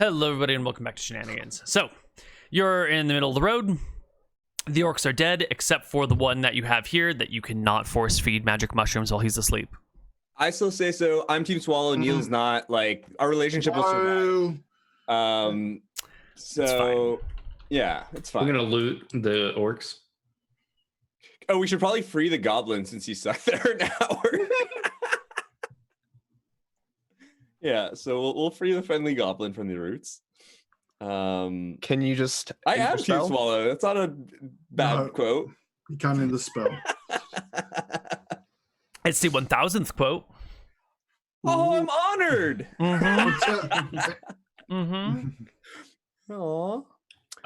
Hello, everybody, and welcome back to Shenanigans. So, you're in the middle of the road. The orcs are dead, except for the one that you have here that you cannot force feed magic mushrooms while he's asleep. I still say so. I'm Team Swallow. Neal's not. Like, our relationship will survive. So, yeah, it's fine. We're gonna loot the orcs. Oh, we should probably free the goblin since he's stuck there now. Yeah, so we'll free the friendly goblin from the roots. Can you just? I am Team Swallow. That's not a bad quote. You can't end the spell. It's the 1000th quote. Oh, I'm honored. Aww.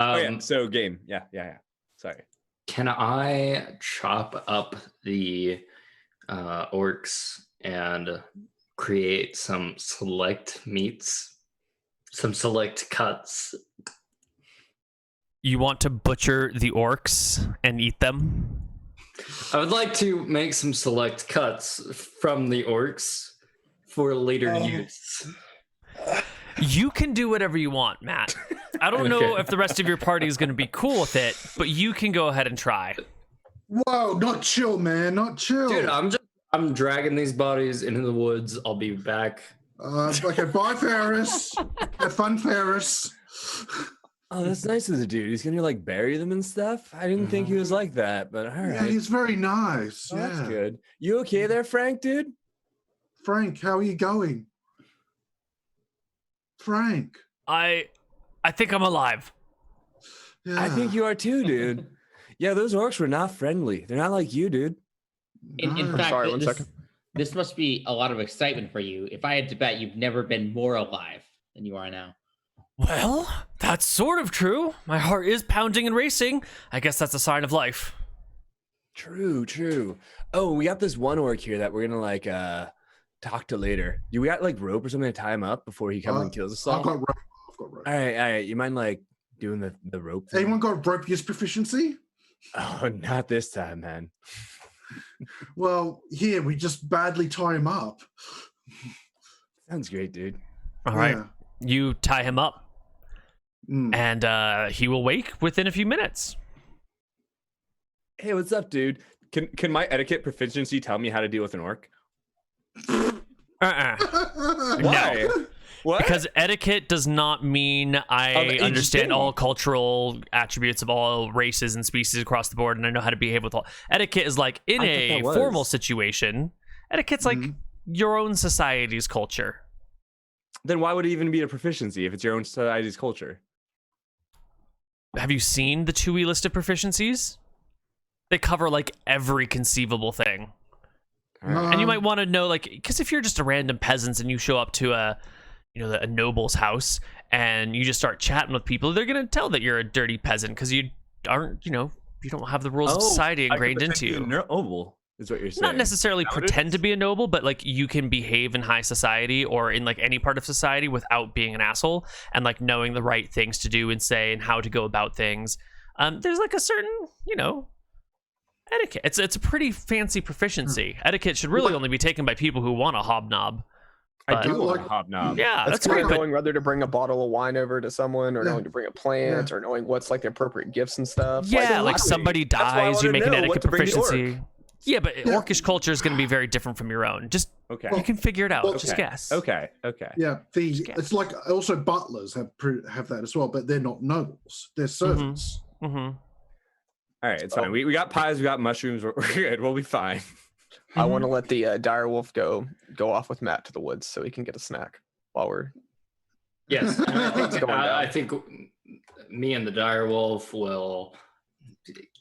Yeah, so game. Yeah. Sorry. Can I chop up the orcs and create some select meats, some select cuts? You want to butcher the orcs and eat them? I would like to make some select cuts from the orcs for later use. You can do whatever you want, Matt. I don't know if the rest of your party is going to be cool with it, but you can go ahead and try. Whoa, not chill, man, not chill. Dude, I'm dragging these bodies into the woods. I'll be back. Okay, bye, Ferris. Have fun, Ferris. Oh, that's nice of the dude. He's gonna like bury them and stuff. I didn't think he was like that, but all right. Yeah, he's very nice. Yeah, that's good. You okay there, Frank, dude? Frank, how are you going? Frank. I think I'm alive. Yeah. I think you are too, dude. Yeah, those orcs were not friendly. They're not like you, dude. In fact, sorry, one second. This must be a lot of excitement for you. If I had to bet, you've never been more alive than you are now. Well, that's sort of true. My heart is pounding and racing. I guess that's a sign of life. True. Oh, we got this one orc here that we're gonna like talk to later. Do we got like rope or something to tie him up before he comes and kills us all? I've got rope. All right. You mind like doing the rope thing? Anyone got rope use proficiency? Oh, not this time, man. Well, here, we just badly tie him up. Sounds great, dude. All right. You tie him up. And he will wake within a few minutes. Hey, what's up, dude? Can my etiquette proficiency tell me how to deal with an orc? Why? No. What? Because etiquette does not mean I understand all cultural attributes of all races and species across the board, and I know how to behave with all. Etiquette is like in a formal situation. Etiquette's like your own society's culture. Then why would it even be a proficiency if it's your own society's culture? Have you seen the TUI list of proficiencies? They cover like every conceivable thing. And you might want to know, like, because if you're just a random peasant and you show up to a noble's house and you just start chatting with people, they're going to tell that you're a dirty peasant because you aren't, you don't have the rules of society ingrained into you. Noble is what you're saying. Not necessarily pretend to be a noble, but like you can behave in high society or in like any part of society without being an asshole and like knowing the right things to do and say and how to go about things. There's like a certain, etiquette. It's a pretty fancy proficiency. Etiquette should really only be taken by people who want a hobnob. I do want a hobnob. Yeah, that's great. Knowing whether to bring a bottle of wine over to someone, or knowing to bring a plant, or knowing what's like the appropriate gifts and stuff. Yeah, like somebody dies, you make an etiquette proficiency. Yeah, but orcish culture is going to be very different from your own. Just you can figure it out. Just guess. Okay. Yeah, it's like also butlers have that as well, but they're not nobles; they're servants. All right, it's fine. We got pies, we got mushrooms. We're good. We'll be fine. I want to let the direwolf go off with Matt to the woods so he can get a snack while we're. Yes, I think me and the direwolf will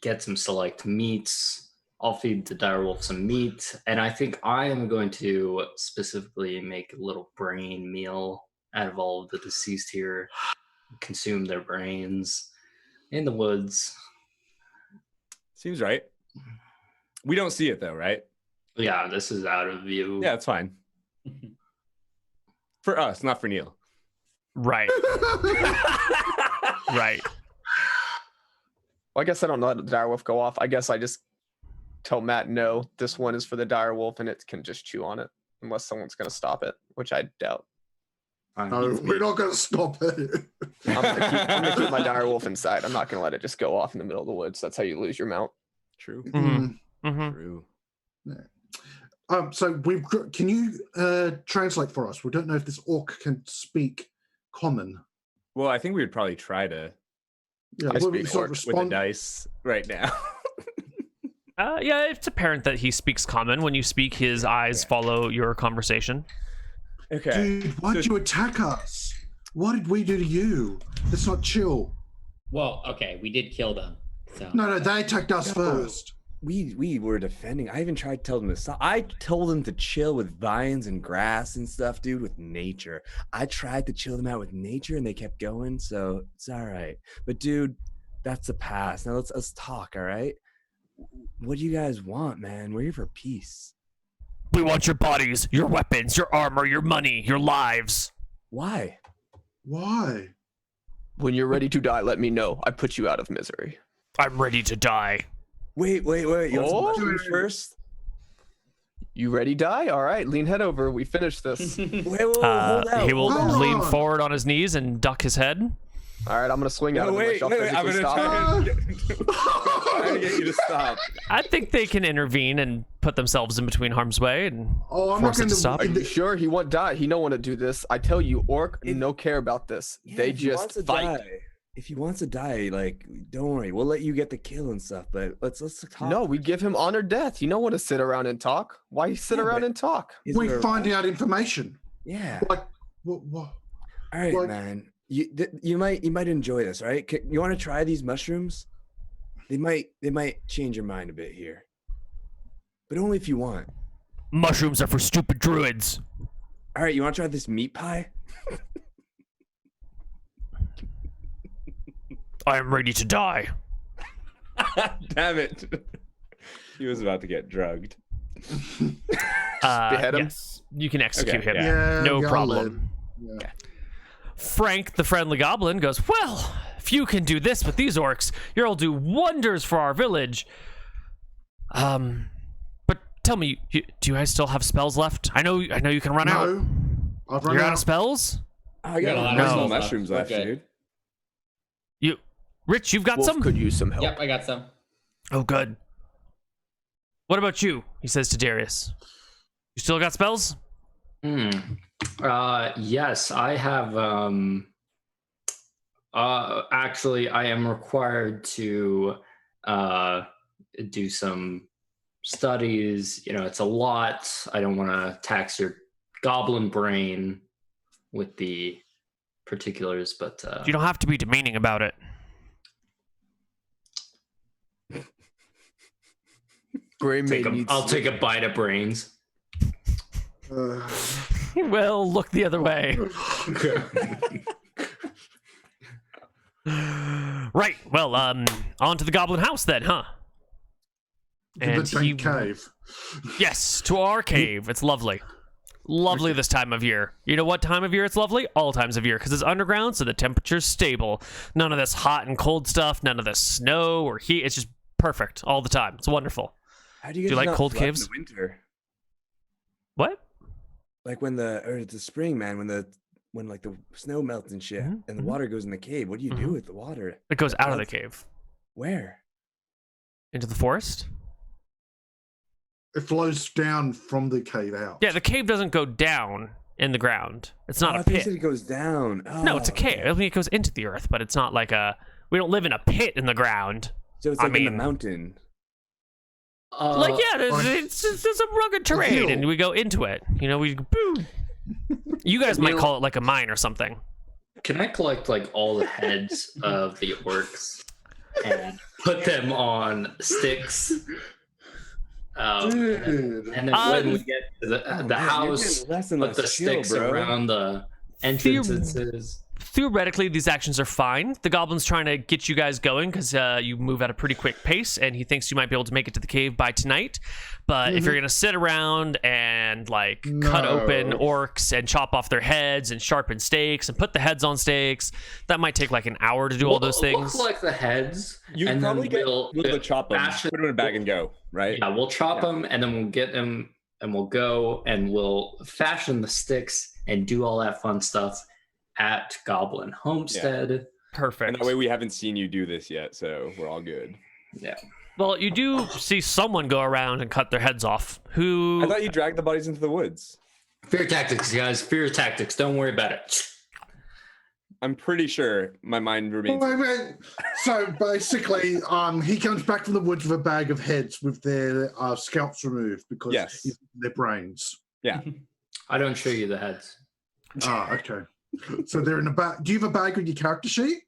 get some select meats. I'll feed the direwolf some meat, and I think I am going to specifically make a little brain meal out of all of the deceased here. Consume their brains in the woods. Seems right. We don't see it though, right? Yeah, this is out of view. Yeah, it's fine. For us, not for Neal. Right. Right. Well, I guess I don't let the direwolf go off. I guess I just tell Matt, no, this one is for the direwolf and it can just chew on it unless someone's going to stop it, which I doubt. No, we're not going to stop it. I'm gonna keep my direwolf inside. I'm not gonna let it just go off in the middle of the woods. That's how you lose your mount. True. True. So can you translate for us? We don't know if this orc can speak common. Well, I think we would probably try to I speak orc with the dice right now. Yeah, it's apparent that he speaks common. When you speak, his eyes follow your conversation. Okay. Dude, why'd you attack us? What did we do to you? Let's not chill. Well, okay, we did kill them. So No, they attacked us first. We were defending. I even tried to tell them to stop. I told them to chill with vines and grass and stuff, dude, with nature. I tried to chill them out with nature and they kept going, so it's all right. But dude, that's the past. Now let's talk, all right? What do you guys want, man? We're here for peace. We want your bodies, your weapons, your armor, your money, your lives. Why? Why? When you're ready to die, let me know. I put you out of misery. I'm ready to die. Wait. You want some Oh. mushrooms first? You ready, die? All right, lean head over. We finished this. Wait, hold out. He will Hold lean on. forward on his knees and duck his head. All right, I'm gonna swing at No, him. wait. Unless y'all I'm physically gonna stop. try to get you to stop. I think they can intervene and put themselves in between harm's way and Oh, I'm not force it going to stop. Are you sure he won't die? He don't want to do this. I tell you, orc, no care about this. Yeah, They if he wants just to fight. die- If he wants to die, like, don't worry, we'll let you get the kill and stuff. But let's talk. No, we give him honored death. You don't want to sit around and talk. Why sit Yeah, around but- and talk? Is We there a- find out information. Yeah. Like, what? All right, like- man. You might enjoy this, right? You want to try these mushrooms? They might change your mind a bit here, but only if you want. Mushrooms are for stupid druids. All right, you want to try this meat pie? I am ready to die. Damn it! He was about to get drugged. behead him? Yes, you can execute Okay, him. Yeah, No go problem. on. Yeah. Frank, the friendly goblin, goes, well, if you can do this with these orcs, you'll do wonders for our village. But tell me, do you guys still have spells left? I know you can run out. No, I've run You're out out. of spells? I got a got lot of no spells left. mushrooms We're left, good. dude. Rich, you've got Wolf some? could use some help. Yep, I got some. Oh, good. What about you? He says to Darius. You still got spells? Yes, I have. Actually, I am required to do some studies. You know, it's a lot. I don't want to tax your goblin brain with the particulars, but You don't have to be demeaning about it. I'll take a bite of brains. Well, look the other way. Right. Well, on to the goblin house then, huh? To the tank cave. Yes, to our cave. It's lovely. Lovely this time of year. You know what time of year it's lovely? All times of year, because it's underground, so the temperature's stable. None of this hot and cold stuff, none of this snow or heat. It's just perfect all the time. It's wonderful. How do you, Do you guys like not cold flood in caves? the winter? What? Like when it's the spring, man, when like the snow melts and shit, Mhm, and the mhm. water goes in the cave. What do you do Mhm. with the water? It goes out of the Floods? cave. Where? Into the forest? It flows down from the cave out. Yeah, the cave doesn't go down in the ground. It's not Oh, a I thought you pit. said it goes down. No, it's a Oh, cave. okay. I mean, it goes into the earth, but it's not like we don't live in a pit in the ground. So it's I like in the mean- mountain. Like, yeah, it's some rugged terrain, hill. and we go into it. You know, we boom. You guys might Neal- call it like a mine or something. Can I collect like all the heads of the orcs and put them on sticks? Dude. And then when we get to the Oh, man, house, you're getting less and put less the chill, sticks bro. around the entrances. Theoretically, these actions are fine. The goblin's trying to get you guys going because you move at a pretty quick pace, and he thinks you might be able to make it to the cave by tonight. But if you're gonna sit around and like cut No. open orcs and chop off their heads and sharpen stakes and put the heads on stakes, that might take like an hour to do all those things. We'll collect the heads. You and probably then get we'll to chop them, fashion- put them in a bag and go, right? Yeah, we'll chop them and then we'll get them and we'll go and we'll fashion the sticks and do all that fun stuff at Goblin Homestead. Perfect. And that way we haven't seen you do this yet, so we're all good. Yeah. Well, you do see someone go around and cut their heads off. Who? I thought you dragged the bodies into the woods. Fear tactics, guys. Fear tactics. Don't worry about it. I'm pretty sure my mind remains. Wait. So basically, he comes back from the woods with a bag of heads with their scalps removed because he's their brains. Yeah. I don't show you the heads. Okay. So they're in a bag. Do you have a bag with your character sheet?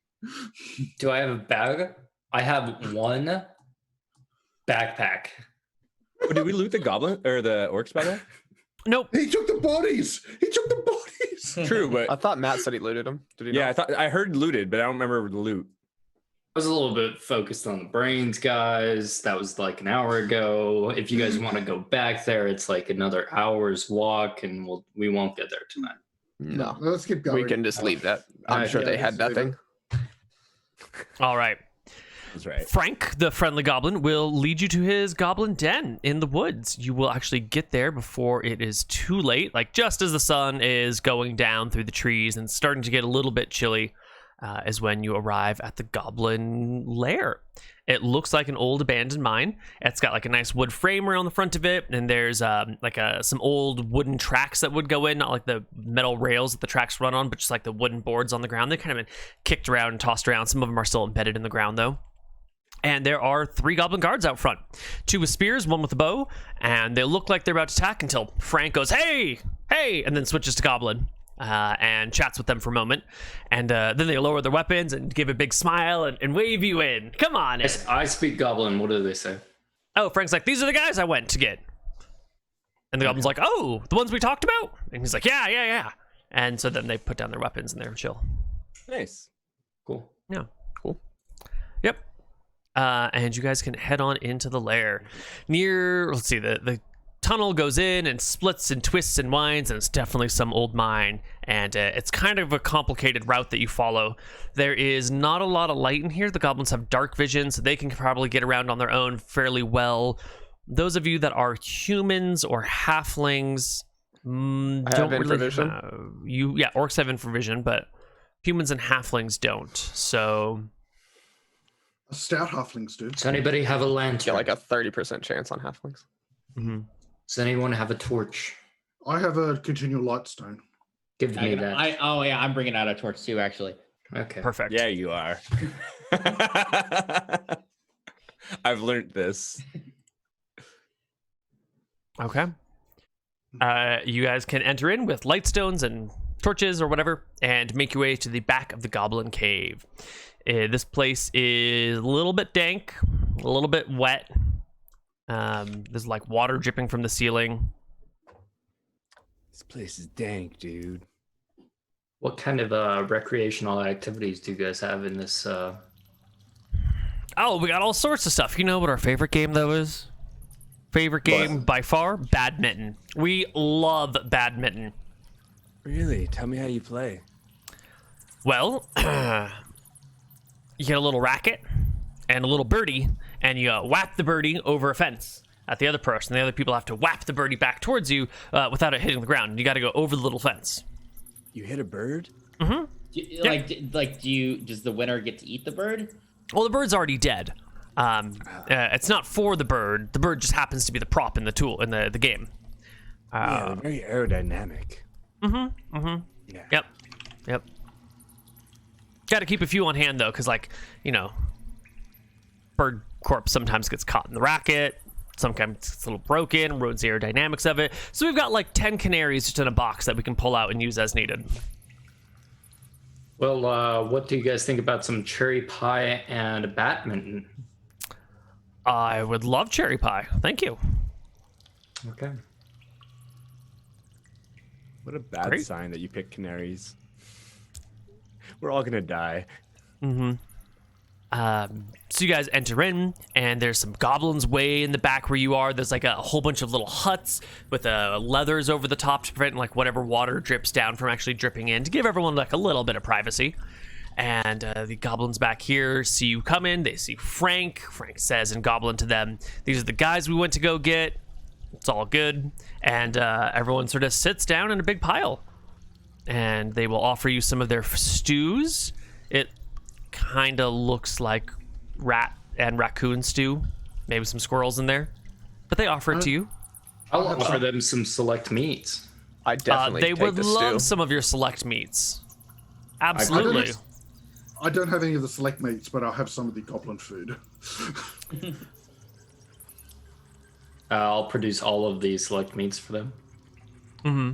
Do I have a bag? I have one backpack. Oh, did we loot the goblin or the orcs by the way? Nope. He took the bodies. True, but I thought Matt said he looted them. Did he? yeah, not? I heard looted, but I don't remember the loot. I was a little bit focused on the brains, guys. That was like an hour ago. If you guys want to go back there, it's like another hour's walk, and we won't get there tonight. No. Let's keep going. We can just leave that. I'm sure they had that thing. All right. That's right. Frank, the friendly goblin, will lead you to his goblin den in the woods. You will actually get there before it is too late, like just as the sun is going down through the trees and starting to get a little bit chilly, is when you arrive at the goblin lair. It looks like an old abandoned mine. It's got like a nice wood frame around the front of it, and there's some old wooden tracks that would go in, not like the metal rails that the tracks run on, but just like the wooden boards on the ground. They've kind of been kicked around and tossed around. Some of them are still embedded in the ground though. And there are 3 goblin guards out front. 2 with spears, 1 with a bow, and they look like they're about to attack until Frank goes, "Hey, hey," and then switches to goblin and chats with them for a moment. And then they lower their weapons and give a big smile and wave you in. Come on. I speak Goblin. What do they say? Oh, Frank's like, "These are the guys I went to get." And the goblin's like, "Oh, the ones we talked about?" And he's like, yeah. And so then they put down their weapons and they're chill. Nice. Cool. Yeah. Cool. Yep. And you guys can head on into the lair. Let's see, the tunnel goes in and splits and twists and winds, and it's definitely some old mine. And it's kind of a complicated route that you follow. There is not a lot of light in here. The goblins have dark vision, so they can probably get around on their own fairly well. Those of you that are humans or halflings don't really infravision. orcs have infravision, but humans and halflings don't. So Stout halflings do. Does anybody have a lantern? Get like a 30% chance on halflings. Does anyone have a torch? I have a continual light stone. Give me that. I'm bringing out a torch too, actually. Okay. perfect. Yeah, you are. I've learned this. Okay. You guys can enter in with light stones and torches or whatever and make your way to the back of the goblin cave. This place is a little bit dank, a little bit wet. There's like water dripping from the ceiling. This place is dank, dude. What kind of recreational activities do you guys have in this? Oh, we got all sorts of stuff. You know what our favorite game though is? Favorite game by far? Badminton. We love badminton. Really? Tell me how you play. Well, you get a little racket and a little birdie, and you whap the birdie over a fence at the other person. The other people have to whap the birdie back towards you without it hitting the ground. You got to go over the little fence. You hit a bird? Mm-hmm. Does the winner get to eat the bird? Well, the bird's already dead. It's not for the bird. The bird just happens to be the prop in the tool in the game. Yeah, they're very aerodynamic. Yeah. Yep. Got to keep a few on hand though, because bird corpse sometimes gets caught in the racket. Sometimes it's a little broken, ruins the aerodynamics of it. So we've got like 10 canaries just in a box that we can pull out and use as needed. Well, what do you guys think about some cherry pie and badminton? I would love cherry pie. Thank you. Okay. What a bad Great. sign that you pick canaries. We're all gonna die. So you guys enter in, and there's some goblins way in the back where you are. There's like a whole bunch of little huts with leathers over the top to prevent like whatever water drips down from actually dripping in, to give everyone like a little bit of privacy. And the goblins back here see you come in. They see Frank. Frank says in Goblin to them, "These are the guys we went to go get. It's all good." And everyone sort of sits down in a big pile. and they will offer you some of their stews. It kind of looks like rat and raccoon stew, maybe some squirrels in there, but they offer it to you. I'll offer them some select meats. I definitely they take would the love stew. some of your select meats. Absolutely. I don't have any of the select meats, but I'll have some of the goblin food. I'll produce all of the select meats for them. Mm-hmm.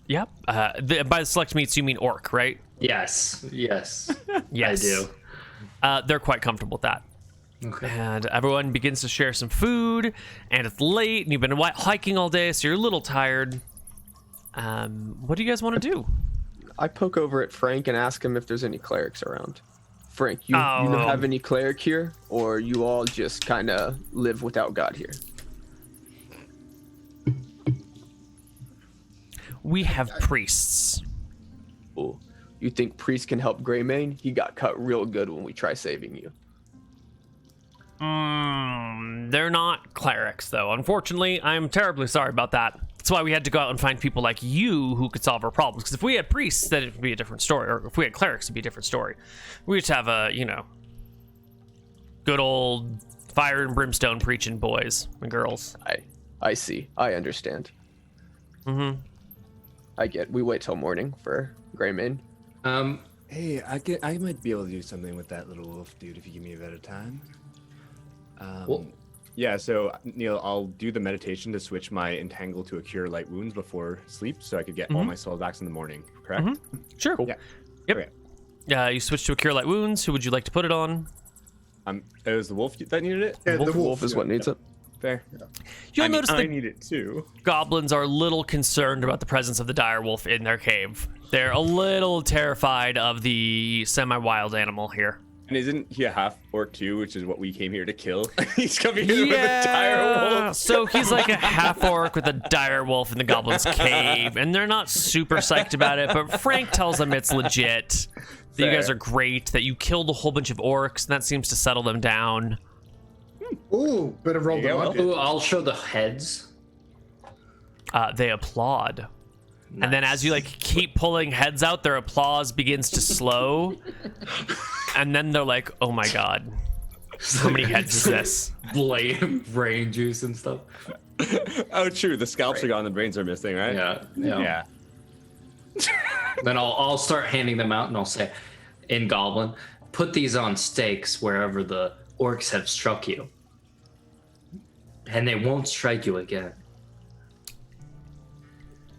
Yep. By the select meats, you mean orc, right? Yes. Yes. I do. They're quite comfortable with that. Okay. And everyone begins to share some food, and it's late, and you've been hiking all day, so you're a little tired. What do you guys want to do? I poke over at Frank and ask him if there's any clerics around. Frank, you don't have any cleric here, or you all just kind of live without God here? We have priests. Oh, you think priest can help Greymane? He got cut real good when we try saving you. They're not clerics, though. Unfortunately, I'm terribly sorry about that. That's why we had to go out and find people like you who could solve our problems. Because if we had priests, then it would be a different story. Or if we had clerics, it'd be a different story. We just have a, good old fire and brimstone preaching boys and girls. I see. I understand. Mm-hmm. We wait till morning for Greymane. Hey, I might be able to do something with that little wolf dude if you give me a bit of time. Yeah, so Neal, I'll do the meditation to switch my entangle to a cure light wounds before sleep, so I could get all my soul backs in the morning. Correct? Mm-hmm. Sure. Yeah. Yep. Okay. Yeah, you switch to a cure light wounds. Who would you like to put it on? It was the wolf that needed it. Yeah, The wolf is what needs it. Fair. You'll notice I that need it too. goblins are a little concerned about the presence of the dire wolf in their cave. They're a little terrified of the semi-wild animal here. And isn't he a half orc too, which is what we came here to kill? He's coming here with a dire wolf. So he's like a half orc with a dire wolf in the goblin's cave, and they're not super psyched about it. But Frank tells them it's legit. That you guys are great. That you killed a whole bunch of orcs, and that seems to settle them down. Ooh, better roll the well. luck. Ooh, I'll show the heads. They applaud. And then as you keep pulling heads out, their applause begins to slow. And then they're like, oh my god, how many heads is this? Brain juice and stuff. Oh, true. The scalps are gone. The brains are missing, right? Yeah. Then I'll start handing them out, and I'll say, in Goblin, put these on stakes wherever the orcs have struck you, and they won't strike you again.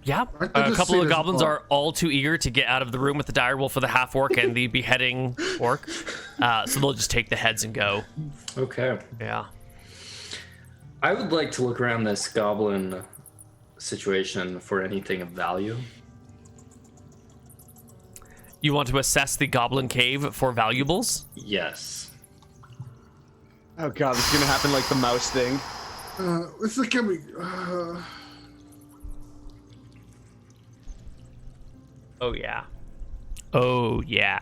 Yeah, I can a just couple see of this goblins part. are all too eager to get out of the room with the dire wolf for the half orc and the beheading orc, so they'll just take the heads and go. Okay. Yeah. I would like to look around this goblin situation for anything of value. You want to assess the goblin cave for valuables? Yes. Oh god, this is gonna happen like the mouse thing. This is gonna be. Oh yeah. Oh yeah.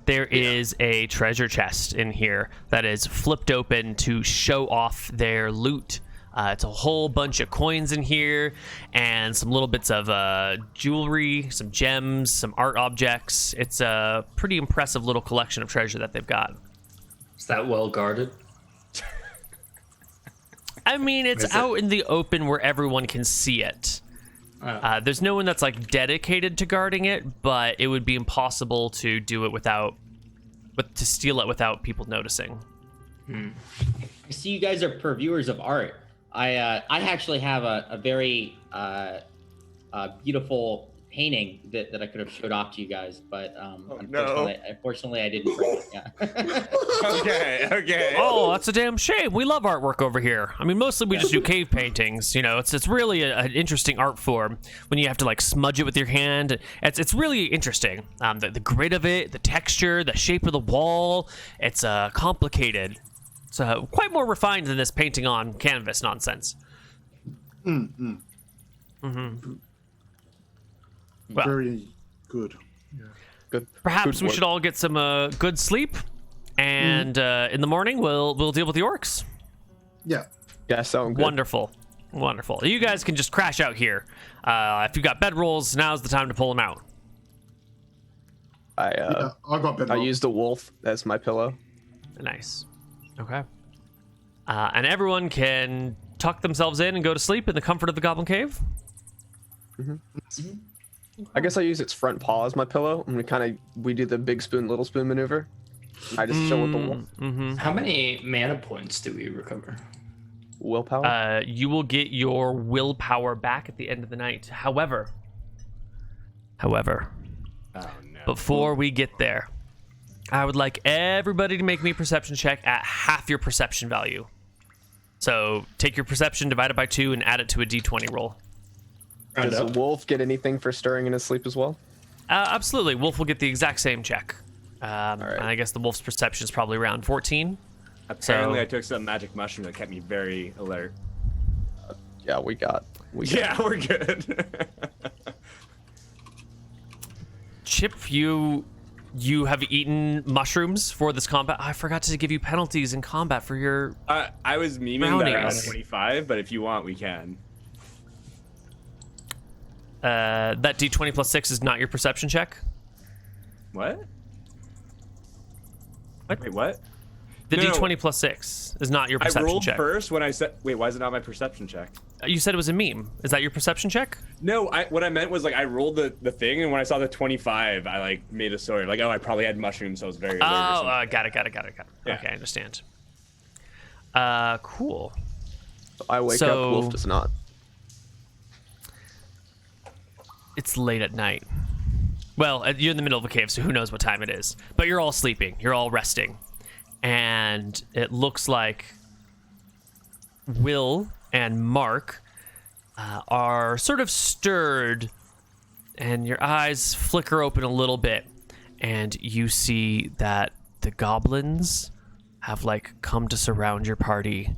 There is a treasure chest in here that is flipped open to show off their loot. It's a whole bunch of coins in here and some little bits of jewelry, some gems, some art objects. It's a pretty impressive little collection of treasure that they've got. Is that well guarded? I mean, it's out in the open where everyone can see it. There's no one that's dedicated to guarding it, but it would be impossible to do it to steal it without people noticing. I see you guys are purveyors of art. I actually have a very beautiful painting that I could have showed off to you guys, but unfortunately I didn't bring it. Yeah. Okay. Oh, that's a damn shame. We love artwork over here. I mean, mostly we just do cave paintings. It's really an interesting art form when you have to smudge it with your hand. It's really interesting. The grit of it, the texture, the shape of the wall. It's complicated. It's quite more refined than this painting on canvas nonsense. Well, Very good. Good. perhaps Good we work. should all get some good sleep, and in the morning we'll deal with the orcs. Yeah. Yeah, sound good. Wonderful. You guys can just crash out here. If you got bedrolls, now's the time to pull them out. I got bedroll. I use the wolf as my pillow. Nice. Okay. And everyone can tuck themselves in and go to sleep in the comfort of the Goblin Cave. I guess I use its front paw as my pillow, and we do the big spoon, little spoon maneuver. I just chill with the wolf. How many mana points do we recover? Willpower? You will get your willpower back at the end of the night. However, Oh no. before we get there, I would like everybody to make me a perception check at half your perception value. So take your perception, divide it by 2, and add it to a d20 roll. Does the wolf get anything for stirring in his sleep as well? Absolutely. Wolf will get the exact same check. All right. And I guess the wolf's perception is probably around 14. Apparently, I took some magic mushroom that kept me very alert. Yeah, we got. Yeah, we're good. Chip, you have eaten mushrooms for this combat. I forgot to give you penalties in combat for your... I was memeing that around Brownies. 25, but if you want, we can. That d20 plus 6 is not your perception check. What? What? Wait, what? The No. d20 plus 6 is not your I perception rolled check. first when I said. Wait, why is it not my perception check? You said it was a meme. Is that your perception check? No, what I meant was like I rolled the thing, and when I saw the 25, I like made a story like, oh, I probably had mushrooms, so I was very alert. or Oh, something. got it. Yeah. Okay, I understand. Cool. I wake So- up, wolf does not. It's late at night. Well, you're in the middle of a cave, so who knows what time it is. But you're all sleeping. You're all resting. And it looks like Will and Marc are sort of stirred, and your eyes flicker open a little bit, and you see that the goblins have like come to surround your party,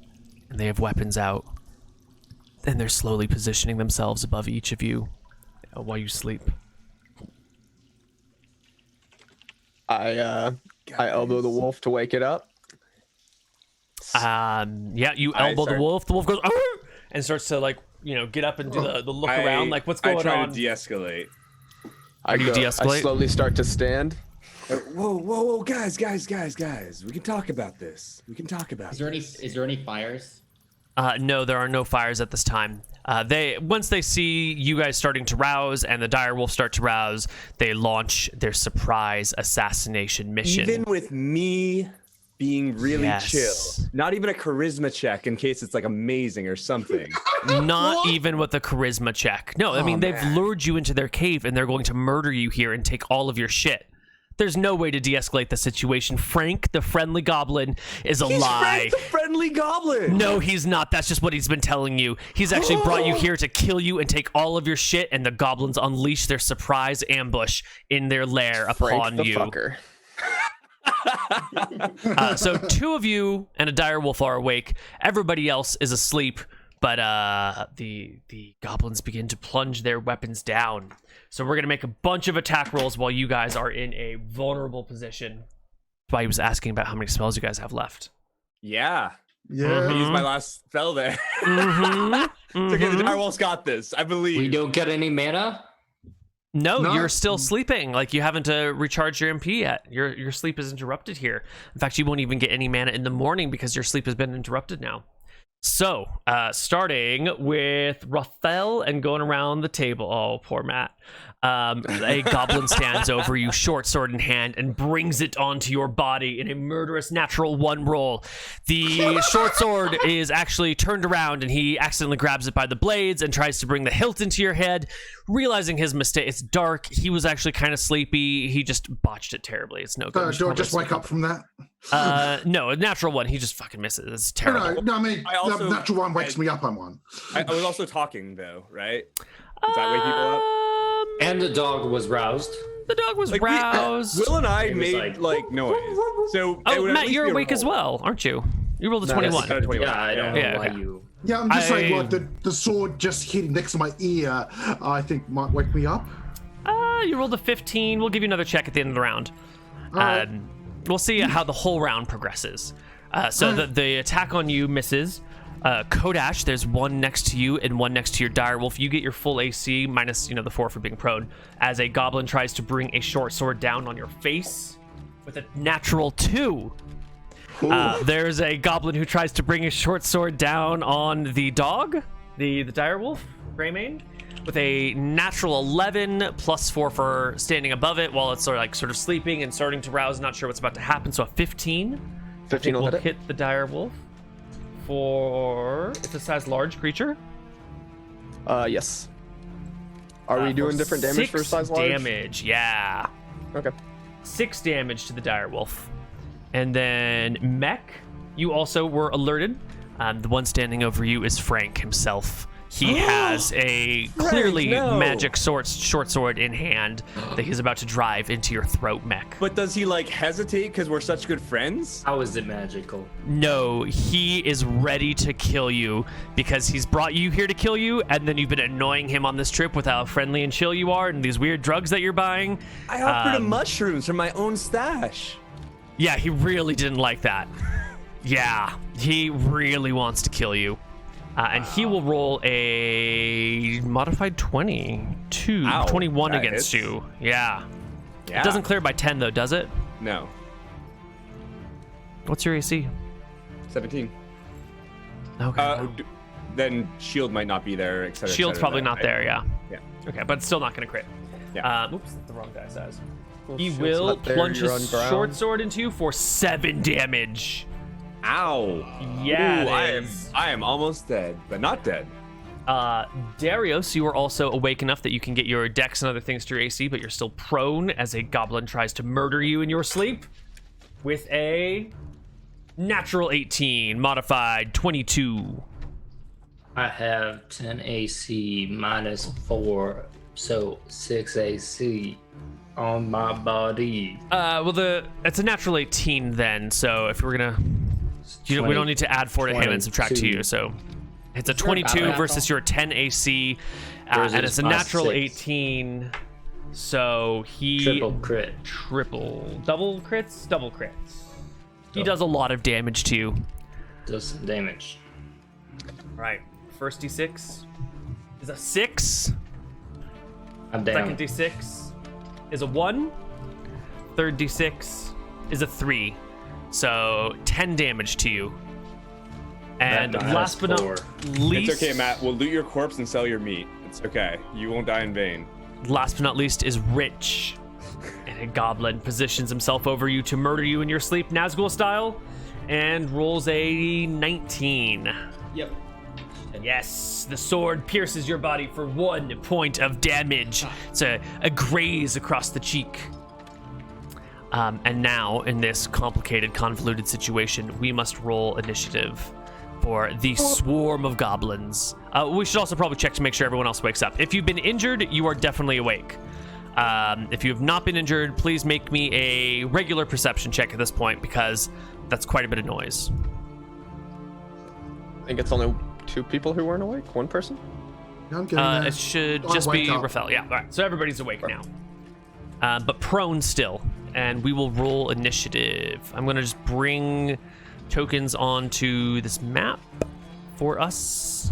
and they have weapons out, and they're slowly positioning themselves above each of you while you sleep. I elbow the wolf to wake it up. Yeah, you elbow the wolf. The wolf goes "Arr!" and starts to like, get up and do the look around, like what's going I try on. to de-escescalate. How do you de-escalate? I slowly start to stand. Whoa, guys! We can talk about this. Is there any fires? No, there are no fires at this time. Once they see you guys starting to rouse and the dire wolf start to rouse, they launch their surprise assassination mission. Even with me being really chill, not even a charisma check in case it's like amazing or something. Not even with a charisma check. No, I mean, they've lured you into their cave and they're going to murder you here and take all of your shit. There's no way to de-escalate the situation. Frank, the friendly goblin, is a lie. Frank the friendly goblin. No, he's not. That's just what he's been telling you. He's actually brought you here to kill you and take all of your shit, and the goblins unleash their surprise ambush in their lair upon Frank the you. fucker. So 2 of you and a dire wolf are awake. Everybody else is asleep, but the goblins begin to plunge their weapons down. So we're going to make a bunch of attack rolls while you guys are in a vulnerable position. That's why he was asking about how many spells you guys have left. Yeah. Yeah. I used my last spell there. The direwolf's got this, I believe. We don't get any mana? No, you're still sleeping. Like, you haven't recharged your MP yet. Your sleep is interrupted here. In fact, you won't even get any mana in the morning because your sleep has been interrupted now. So, starting with Raphael and going around the table. Oh, poor Matt. A goblin stands over you, short sword in hand, and brings it onto your body in a murderous natural 1 roll. The short sword is actually turned around, and he accidentally grabs it by the blades and tries to bring the hilt into your head. Realizing his mistake, it's dark. He was actually kind of sleepy. He just botched it terribly. It's no good. Do I just wake up from that? No, a natural 1. He just fucking misses. It's terrible. No, I mean, the natural 1 wakes me up on 1. I was also talking though, right? Does that wake people up? And the dog was roused. The dog was Like, roused. Will and I It was made like- noise. So it Oh, would at Matt, least you're be a awake as roll. well, aren't you? You rolled a No, 21. Kind of 21. Yeah, I don't know Yeah, why okay. you... Yeah, I'm just saying, I- like, the sword just hitting next to my ear, I think might wake me up. You rolled a 15. We'll give you another check at the end of the round. Alright. We'll see how the whole round progresses. So the attack on you misses. Kodash, there's one next to you and one next to your direwolf. You get your full AC minus, the 4 for being prone. As a goblin tries to bring a short sword down on your face with a natural 2. There's a goblin who tries to bring a short sword down on the dog, the direwolf, Greymane, with a natural 11 plus 4 for standing above it while it's sort of sleeping and starting to rouse, not sure what's about to happen. So a 15. 15 will hit the direwolf. For it's a size large creature. Yes. Are we doing different damage for size large? 6 damage, yeah. Okay. 6 damage to the direwolf. And then Mech, you also were alerted. The one standing over you is Frank himself. He has a clearly magic short sword in hand that he's about to drive into your throat, Mech. But does he hesitate because we're such good friends? How is it magical? No, he is ready to kill you because he's brought you here to kill you, and then you've been annoying him on this trip with how friendly and chill you are and these weird drugs that you're buying. I offered him mushrooms from my own stash. Yeah, he really didn't like that. Yeah, he really wants to kill you. And he will roll a modified 22, 21 against you. Yeah. It doesn't clear by 10 though, does it? No. What's your AC? 17. Okay. Then shield might not be there, etc. Shield's probably not there, yeah. Yeah. Okay, but it's still not going to crit. Yeah. Oops, the wrong die size. Well, He shield's will not there, plunge you're his on ground. short sword into you for 7 damage. Ow. Yeah, Ooh, I am almost dead, but not dead. Darius, you are also awake enough that you can get your dex and other things to your AC, but you're still prone as a goblin tries to murder you in your sleep with a natural 18, modified 22. I have 10 AC minus 4, so 6 AC on my body. Well, it's a natural 18 then, so if we're gonna, we don't need to add 4 to him and subtract 2 to you, so it's a 22 versus your 10 AC, and it's a natural 6. 18, so he Double crits. He does a lot of damage to you. Does some damage. Right, first d6 is a 6. I'm down. Second d6 is a 1. Third d6 is a 3. So 10 damage to you. And last but not least, it's okay, Matt. We'll loot your corpse and sell your meat. It's okay. You won't die in vain. Last but not least is Rich. And a goblin positions himself over you to murder you in your sleep, Nazgul style, and rolls a 19. Yep. Yes, the sword pierces your body for 1 point of damage. It's a graze across the cheek. And now, in this complicated, convoluted situation, we must roll initiative for the swarm of goblins. We should also probably check to make sure everyone else wakes up. If you've been injured, you are definitely awake. If you have not been injured, please make me a regular perception check at this point, because that's quite a bit of noise. I think it's only 2 people who weren't awake? 1 person? I'm getting there. It should I'll just wake be up. Raphael. Yeah, all right. So everybody's awake now. But prone still. And we will roll initiative. I'm going to just bring tokens onto this map for us.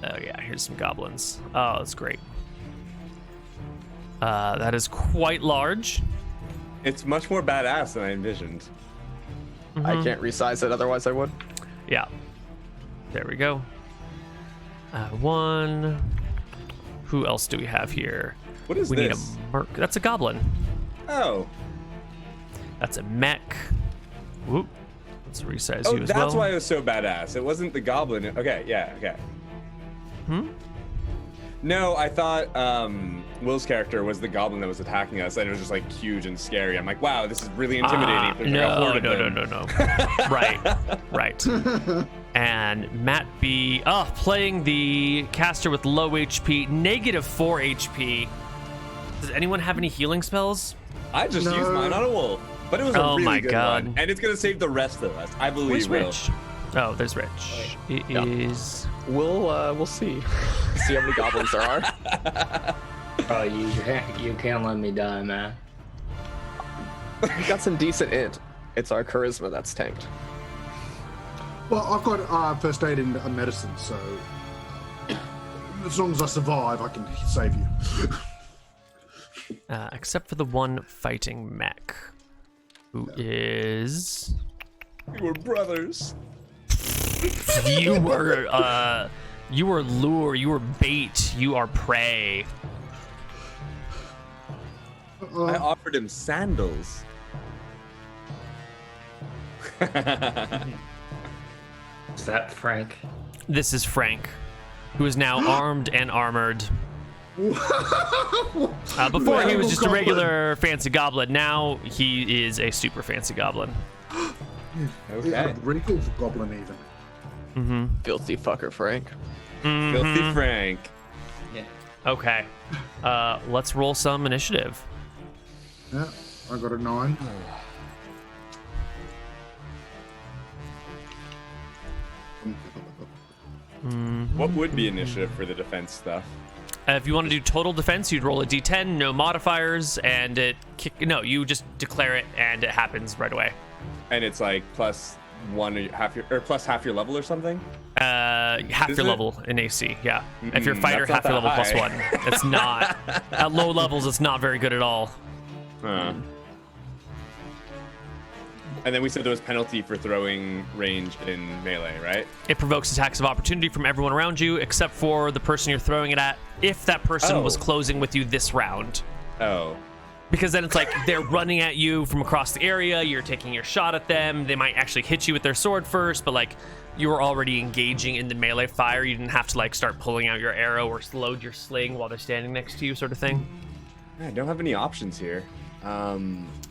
Oh, yeah. Here's some goblins. Oh, that's great. That is quite large. It's much more badass than I envisioned. I can't resize it, otherwise I would. Yeah. There we go. 1. Who else do we have here? What is We need this? a Marc. That's a goblin. Oh. That's a mech. Whoop. Let's resize Oh, you as well. that's why it was so badass. It wasn't the goblin. Okay, yeah, okay. No, I thought Will's character was the goblin that was attacking us, and it was just huge and scary. I'm like, wow, this is really intimidating. There's a horde of them. No. Right. And Matt B. Playing the caster with low HP, -4 HP. Does anyone have any healing spells? I just used mine on a wolf, but it was a Oh really my good God. one, and it's gonna save the rest of us. I believe. Where's Will. Rich? Oh, there's Rich. It is. We'll see. See how many goblins there are. Oh, you can't let me die, man. We got some decent int. It's our charisma that's tanked. Well, I've got first aid and medicine, so as long as I survive, I can save you. Except for the one fighting mech, who is... We were brothers. You were lure, you were bait, you are prey. I offered him sandals. Is that Frank? This is Frank, who is now armed and armored. Before he was just a regular fancy goblin. Now he is a super fancy goblin. Okay. Really cool for goblin even. Mm-hmm. Filthy fucker, Frank. Mm-hmm. Filthy Frank. Yeah. Okay. Let's roll some initiative. Yeah, I got a 9. What would be initiative for the defense stuff? If you want to do total defense, you'd roll a d10, no modifiers, and you just declare it, and it happens right away. And it's like plus half your level or something? Half your level in AC, yeah. If you're a fighter, that's half not your level that plus 1. It's not. At low levels, it's not very good at all. And then we said there was penalty for throwing range in melee, right? It provokes attacks of opportunity from everyone around you, except for the person you're throwing it at, if that person was closing with you this round. Oh. Because then it's like they're running at you from across the area, you're taking your shot at them, they might actually hit you with their sword first, but like you were already engaging in the melee fire, you didn't have to like start pulling out your arrow or load your sling while they're standing next to you, sort of thing. I don't have any options here. All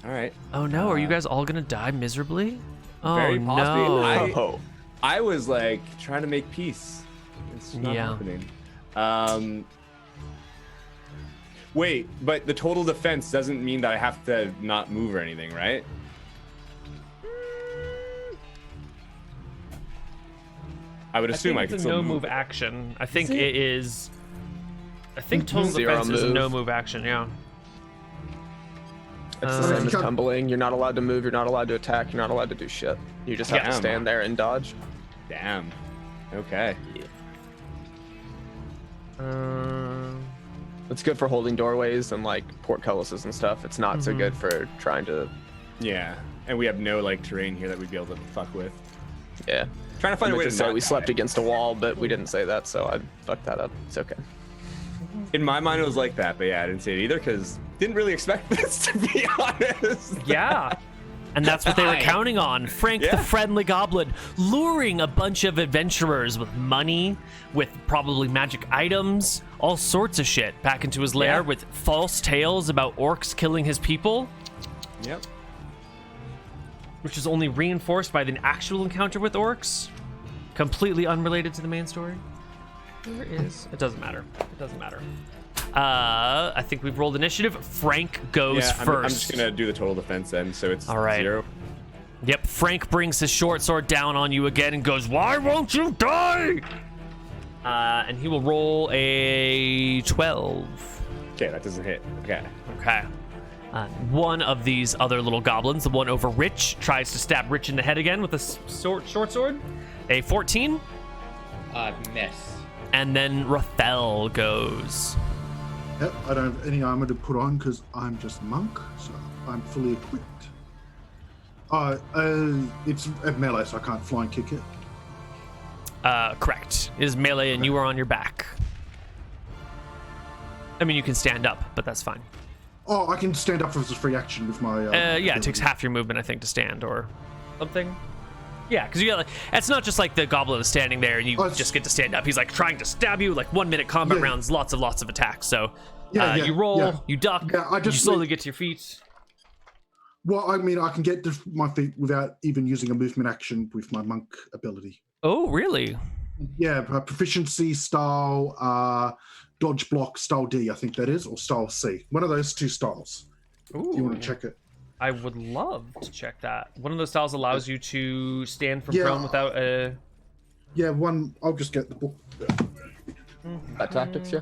right. Oh no, are you guys all gonna die miserably? Oh Very possibly. no. I was like trying to make peace. It's not happening. Wait, but the total defense doesn't mean that I have to not move or anything, right? I would assume I it's could a still no move action. I think it is. I think total defense is a no move action. Yeah. It's the same as tumbling. You're not allowed to move. You're not allowed to attack. You're not allowed to do shit. You just have to stand there and dodge. Damn. Okay. It's good for holding doorways and like portcullises and stuff. It's not so good for trying to. Yeah, and we have no like terrain here that we'd be able to fuck with. Yeah. Trying to find a way to say not we die. slept against a wall, but we didn't say that, so I fucked that up. It's okay. In my mind, it was like that, but yeah, I didn't say it either because didn't really expect this, to be honest. Yeah. And that's what they were counting on. Frank the friendly goblin, luring a bunch of adventurers with money, with probably magic items, all sorts of shit back into his lair with false tales about orcs killing his people. Yep. Which is only reinforced by the actual encounter with orcs. Completely unrelated to the main story. There is. It doesn't matter. It doesn't matter. I think we've rolled initiative. Frank goes first. I'm just gonna do the total defense then, so it's all right. 0. Yep, Frank brings his short sword down on you again and goes, "Why won't you die?" And he will roll a 12. Okay, that doesn't hit. Okay. Okay. One of these other little goblins, the one over Rich, tries to stab Rich in the head again with a short sword. A 14. Miss. And then Raphael goes. Yep, I don't have any armor to put on because I'm just a monk, so I'm fully equipped. It's at melee, so I can't fly and kick it. Correct. It is melee, and you are on your back. I mean, you can stand up, but that's fine. Oh, I can stand up as a free action with my. Yeah, it takes half your movement, I think, to stand or something. Yeah, because you got like, it's not just like the goblin is standing there and you just get to stand up. He's like trying to stab you, like 1 minute combat rounds, lots of attacks. So you roll, you duck, you slowly get to your feet. Well, I mean, I can get to my feet without even using a movement action with my monk ability. Oh, really? Yeah, proficiency style, dodge block style D, I think that is, or style C. One of those two styles. Ooh. If you want to check it. I would love to check that. One of those styles allows you to stand from prone without a... Yeah, one. I'll just get the book. Tactics, yeah.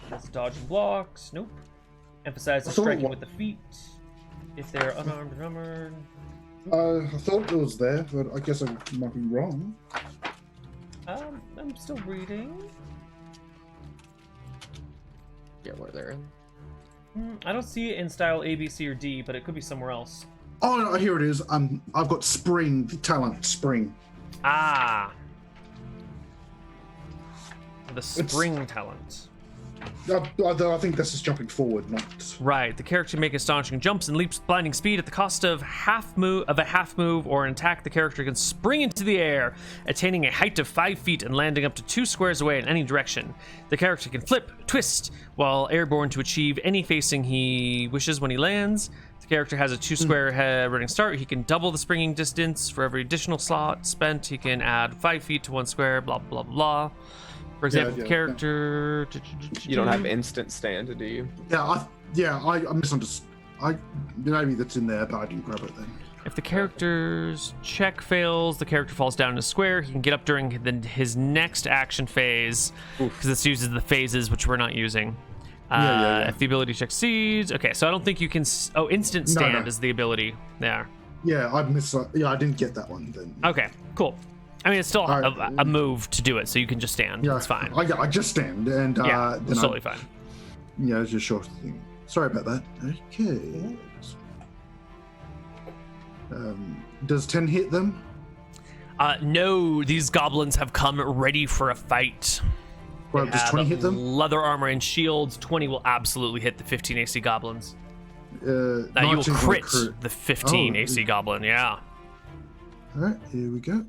That's dodge and blocks. Nope. Emphasize the striking with the feet. If they're unarmed and armored. I thought it was there, but I guess I might be wrong. I'm still reading. Yeah, where they're in. I don't see it in style A, B, C, or D, but it could be somewhere else. Oh, no, here it is. I've got spring talent. Spring. Ah. The spring talent. I think this is jumping forward, not Right. The character can make astonishing jumps and leaps with blinding speed at the cost of a half move or an attack. The character can spring into the air, attaining a height of 5 feet and landing up to 2 squares away in any direction. The character can flip, twist while airborne to achieve any facing he wishes when he lands. The character has a 2 square head running start. He can double the springing distance for every additional slot spent. He can add 5 feet to 1 square. Blah blah blah. For example, the character. You don't have instant stand, do you? I misunderstood. Maybe that's in there, but I didn't grab it then. If the character's check fails, the character falls down in a square. He can get up during his next action phase, because this uses the phases, which we're not using. If the ability check succeeds. Okay, so I don't think you can. Oh, instant stand is the ability there. Yeah, I didn't get that one then. Okay, cool. I mean, it's still a move to do it, so you can just stand. Yeah, it's fine. I just stand, and yeah, then it's totally fine. Yeah, it's just a short thing. Sorry about that. Okay. Does 10 hit them? No, these goblins have come ready for a fight. Well, does 20 hit them? Leather armor and shields. 20 will absolutely hit the 15 AC goblins. Now you will crit the 15 AC goblin, yeah. All right, here we go.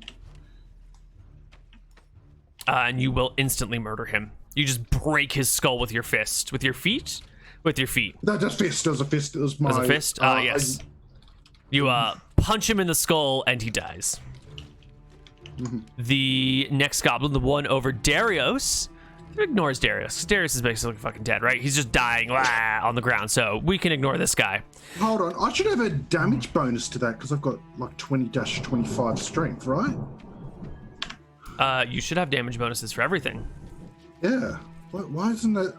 And you will instantly murder him. You just break his skull with your fist. With your feet? With your feet. No, just fist. It was a fist. It was my... As a fist? Yes. You punch him in the skull and he dies. The next goblin, the one over Darius, ignores Darius. Darius is basically fucking dead, right? He's just dying on the ground, so we can ignore this guy. Hold on. I should have a damage bonus to that because I've got like 20-25 strength, right? You should have damage bonuses for everything. Yeah. Why isn't that?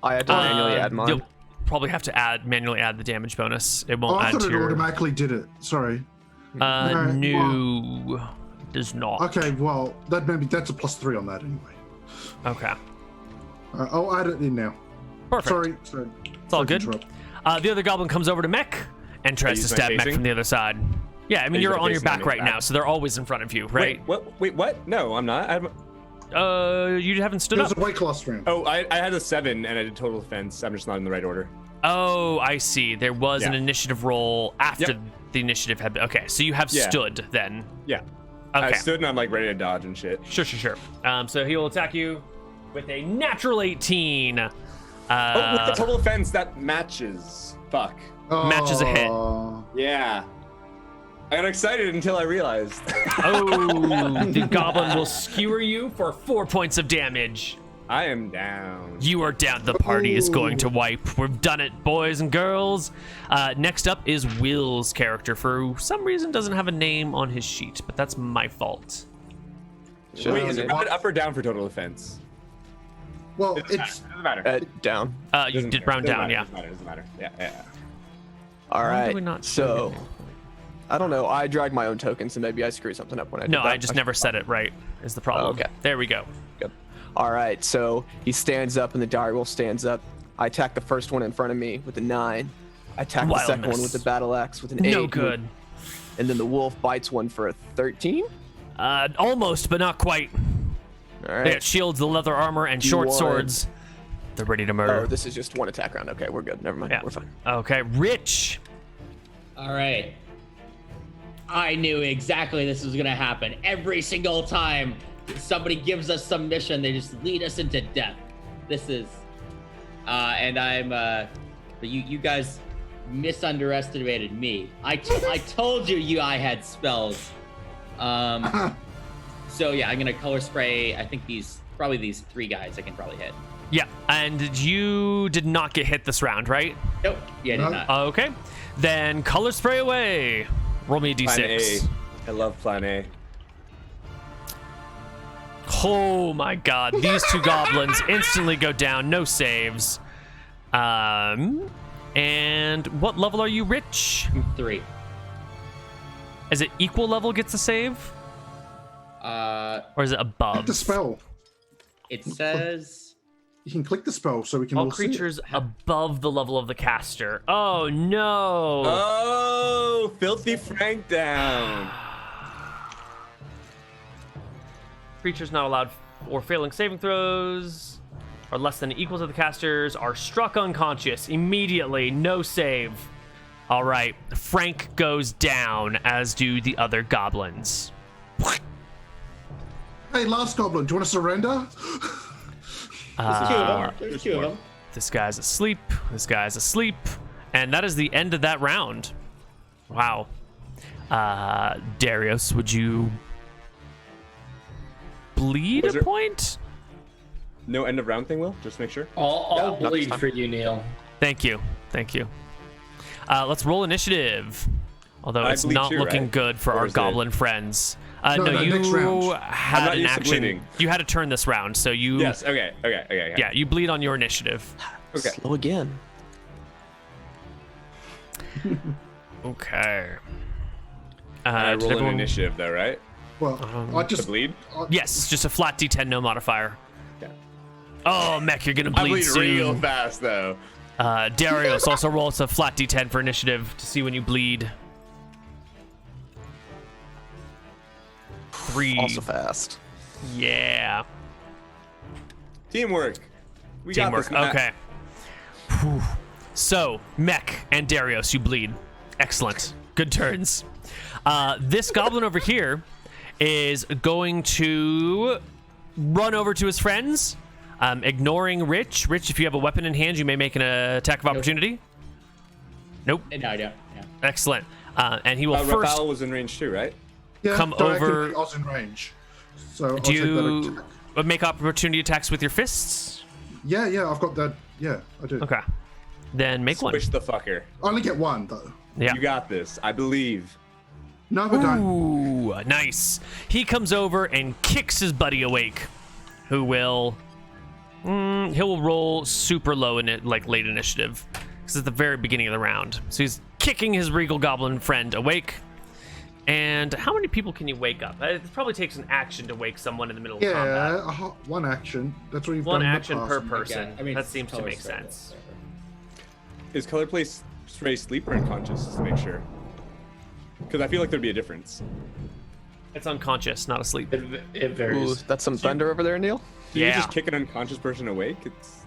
I had to manually add mine. You'll probably have to manually add the damage bonus. It won't add to it automatically did it. Sorry. No, does not. Okay, well, that's a +3 on that anyway. Okay. I'll add it in now. Perfect. Sorry. It's all good. The other goblin comes over to Mech and tries to stab Mech from the other side. Yeah, I mean, you're on your back right now, so they're always in front of you, right? Wait, what? No, I'm not. You haven't stood up. There's a weight class round. Oh, I had a 7 and I did total defense. I'm just not in the right order. Oh, I see. There was an initiative roll after the initiative had been. Okay, so you have stood then. Yeah. Okay. I stood and I'm like ready to dodge and shit. Sure. So he will attack you with a natural 18. With the total defense, that matches. Fuck. Matches a hit. Yeah. I got excited until I realized. The goblin will skewer you for 4 points of damage. I am down. You are down. The party is going to wipe. We've done it, boys and girls. Next up is Will's character. For some reason, doesn't have a name on his sheet, but that's my fault. Wait, is it rounded up or down for total defense? Well, it doesn't matter. Down. You did round down, yeah. Doesn't matter. Yeah. All right. Not so, I don't know. I dragged my own tokens, and maybe I screwed something up when I did that. No, I just never said it right. Is the problem? Okay. There we go. Good. All right. So he stands up, and the direwolf stands up. I attack the first one in front of me with a 9. I attack the second one with the battle axe with an 8. No good. And then the wolf bites one for a 13. Almost, but not quite. All right. They got shields, the leather armor, and short swords. They're ready to murder. Oh, this is just one attack round. Okay, we're good. Never mind. Yeah. We're fine. Okay, Rich. All right. I knew exactly this was gonna happen. Every single time somebody gives us some mission, they just lead us into death. This is, and I'm, but you guys misunderestimated me. I told you I had spells. So yeah, I'm gonna color spray. I think these 3 guys I can probably hit. Yeah, and you did not get hit this round, right? Nope. Yeah, I did not. Okay, then color spray away. Roll me a d6. Plan A. I love Plan A. Oh my god, these 2 goblins instantly go down, no saves. And And what level are you, Rich? 3. Is it equal level gets a save? Or is it above? Click the spell. It says You can click the spell so we can all all creatures see it. above the level of the caster. Oh no! Oh, filthy Frank down. Creatures not allowed or failing saving throws are less than or equal to the casters are struck unconscious immediately. No save. All right, Frank goes down, as do the other goblins. Hey, last goblin, do you want to surrender? there's 2 of them. This guy's asleep. This guy's asleep. And that is the end of that round. Wow. Darius, would you bleed Was a there- point? No end of round thing, Will? Just make sure. I'll bleed for you, Neal. Thank you. Thank you. Let's roll initiative. Although I it's bleed not too, looking right? good for Or our is it- goblin friends. No, next round. You I'm had not an used to action. bleeding. You had a turn this round, so you. Yes. Okay. Yeah, you bleed on your initiative. Okay. Slow again. Okay. I did roll an everyone- initiative though, right? Well, I To just bleed. Yes, just a flat D10, no modifier. Yeah. Oh, Mech, you're gonna I bleed bleed real soon. fast though. Darius also rolls a flat D10 for initiative to see when you bleed. 3. Also fast. Yeah. Teamwork. We Teamwork. got this. Okay. Whew. So, Mech and Darius, you bleed. Excellent. Good turns. This goblin over here is going to run over to his friends, ignoring Rich. Rich, if you have a weapon in hand, you may make an attack of opportunity. Nope. No, I don't. Yeah. Excellent. And he will first Raphael was in range too, right? yeah, come directly over- I was in range. So I'll do take that you attack. make opportunity attacks with your fists. Yeah, I've got that. Yeah, I do. Okay. Then make one. Squish the fucker. I only get one though. Yeah. You got this. I believe. No, I don't. Ooh, nice. He comes over and kicks his buddy awake, who will he'll roll super low in it, like late initiative, because it's the very beginning of the round. So he's kicking his regal goblin friend awake. And how many people can you wake up? It probably takes an action to wake someone in the middle of combat. Yeah, one action. That's what you've One done in the action past. per person. I mean, that seems to color make spray, sense. Is color place spray sleep or unconscious? Just to make sure. Because I feel like there'd be a difference. It's unconscious, not asleep. It Ooh, varies. that's some thunder over there, Neal. Do you Yeah. just kick an unconscious person awake? It's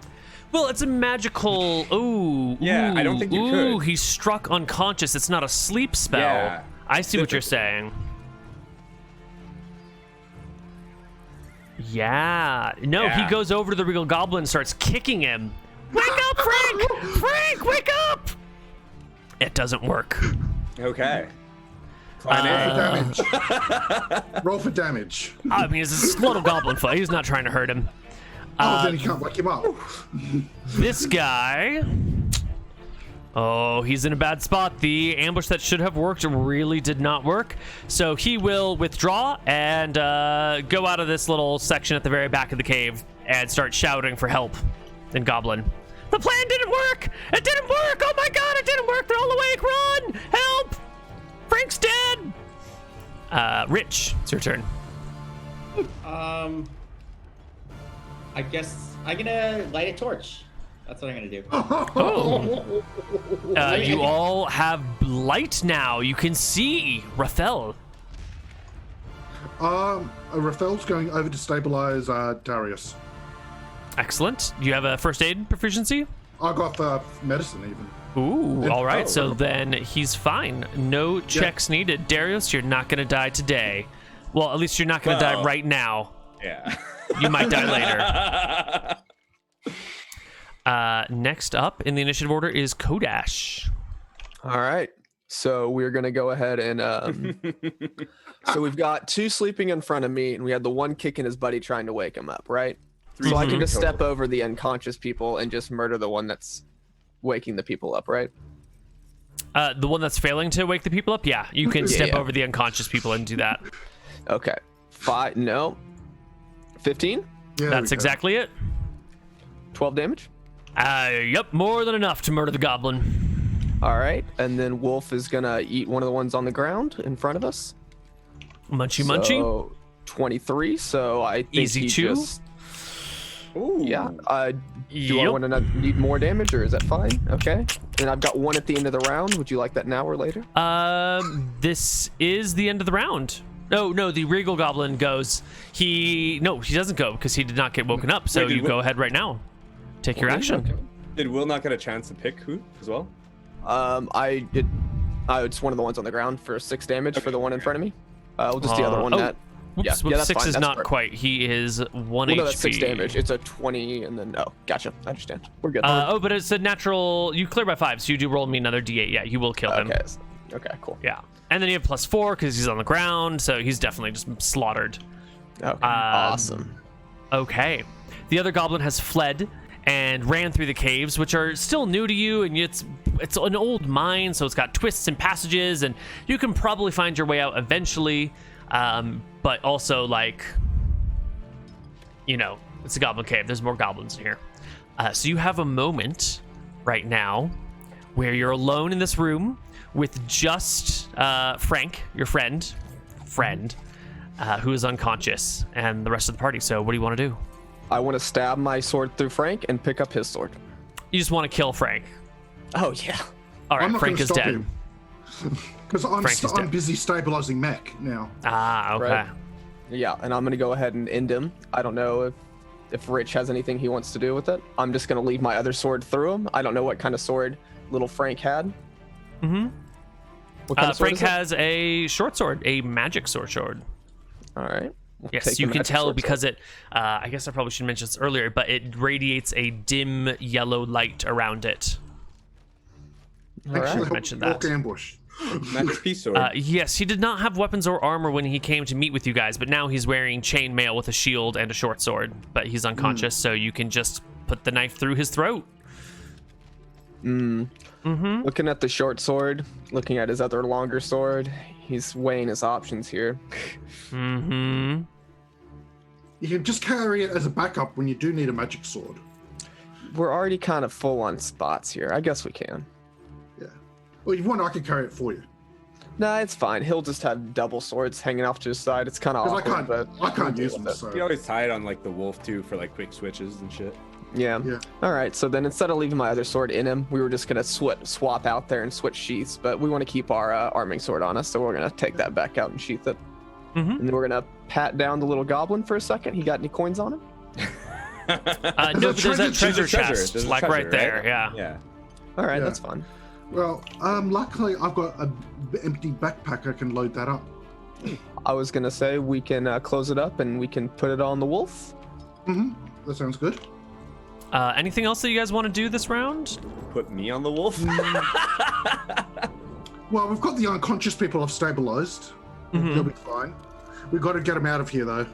Well, it's a magical. Ooh. Yeah, I don't think you ooh, could. he's struck unconscious. It's not a sleep spell. Yeah, I see what you're different. saying. Yeah. No, Yeah. he goes over to the regal goblin and starts kicking him. Wake up, Frank! Frank, wake up! It doesn't work. okay. Damage. Roll for damage. I mean, it's a little goblin fight. He's not trying to hurt him. Then you can't wake him up. This guy. Oh, he's in a bad spot. The ambush that should have worked really did not work. So he will withdraw and go out of this little section at the very back of the cave and start shouting for help in Goblin. The plan didn't work! It didn't work! Oh my god, it didn't work! They're all awake! Run! Help! Frank's dead! Rich, it's your turn. I guess I'm gonna light a torch. That's what I'm gonna do. Oh. You all have light now. You can see Raphael. Raphael's going over to stabilize Darius. Excellent. Do you have a first aid proficiency? I got medicine even. Ooh, all right. So Oh. then he's fine. No checks needed. Darius, you're not going to die today. Well, at least you're not going to die Well. right now. Yeah. You might die later. Next up in the initiative order is Kodash. All right. So we're going to go ahead and so we've got 2 sleeping in front of me, and we had the one kicking his buddy trying to wake him up, right? So I can just step over the unconscious people and just murder the one that's waking the people up, right? The one that's failing to wake the people up? Yeah, you can step Yeah. over the unconscious people and do that. Okay. 15? Yeah, That's exactly it. 12 damage? Yep, more than enough to murder the goblin. All right, and then Wolf is gonna eat one of the ones on the ground in front of us. Munchy munchy. So 23. So I think Easy he chew. just. Ooh. Yeah. Do I want to need more damage, or is that fine? Okay. And I've got one at the end of the round. Would you like that now or later? This is the end of the round. No, the Regal Goblin goes. He doesn't go because he did not get woken up. So Wait, you go ahead right now. Take your action. Okay. Did Will not get a chance to pick who as well? I did. It's one of the ones on the ground for 6 damage for the one in front of me. Just the other one that. Whoops, Yeah, that's 6 fine. is That's not fair. quite. He is 1 HP. No, that's 6 damage. It's a 20, and then gotcha. I understand. We're good. But it's a natural. You clear by 5, so you do roll me another D8. Yeah, you will kill him. Okay, cool. Yeah, and then you have +4 because he's on the ground, so he's definitely just slaughtered. Okay, awesome. Okay, the other goblin has fled and ran through the caves, which are still new to you, and it's an old mine, so it's got twists and passages, and you can probably find your way out eventually. But also, like, it's a goblin cave. There's more goblins in here. So you have a moment right now where you're alone in this room with just Frank, your friend, who is unconscious, and the rest of the party. So what do you want to do? I want to stab my sword through Frank and pick up his sword. You just want to kill Frank. Oh, yeah. All right, I'm not Frank gonna is stop dead. him. Because Frank is I'm dead. busy stabilizing Mac now. Ah, okay. Right. Yeah, and I'm going to go ahead and end him. I don't know if Rich has anything he wants to do with it. I'm just going to leave my other sword through him. I don't know what kind of sword little Frank had. Mm-hmm. What kind of sword Frank is it? has a short sword, a magic sword. All right. We'll Yes, take you the can magic tell sword. because it, I guess I probably should mention this earlier, but it radiates a dim yellow light around it. All right. Actually, mentioned walk that. ambush. Magic peace sword. Yes, he did not have weapons or armor when he came to meet with you guys, but now he's wearing chainmail with a shield and a short sword, but he's unconscious, so you can just put the knife through his throat. Looking at the short sword, looking at his other longer sword, he's weighing his options here. Mm-hmm. You can just carry it as a backup when you do need a magic sword. We're already kind of full on spots here. I guess we can. Yeah. Well, if you want, I can carry it for you. Nah, it's fine. He'll just have double swords hanging off to his side. It's kind of Because awkward, but I can't deal use with them. it. So. You always tie it on like the wolf too for like quick switches and shit. Yeah. Yeah. All right. So then instead of leaving my other sword in him, we were just gonna swap out there and switch sheaths. But we want to keep our arming sword on us, so we're gonna take that back out and sheath it. Mm-hmm. And then we're gonna pat down the little goblin for a second. He got any coins on him? No, but there's that treasure chest, There's a like treasure, right there, yeah. Yeah. All right, Yeah. that's fine. Well, luckily I've got an empty backpack. I can load that up. I was gonna say we can close it up and we can put it on the wolf. Mm-hmm. That sounds good. Anything else that you guys want to do this round? Put me on the wolf. Well, we've got the unconscious people I've stabilized. Mhm. They'll be fine. We've got to get them out of here, though.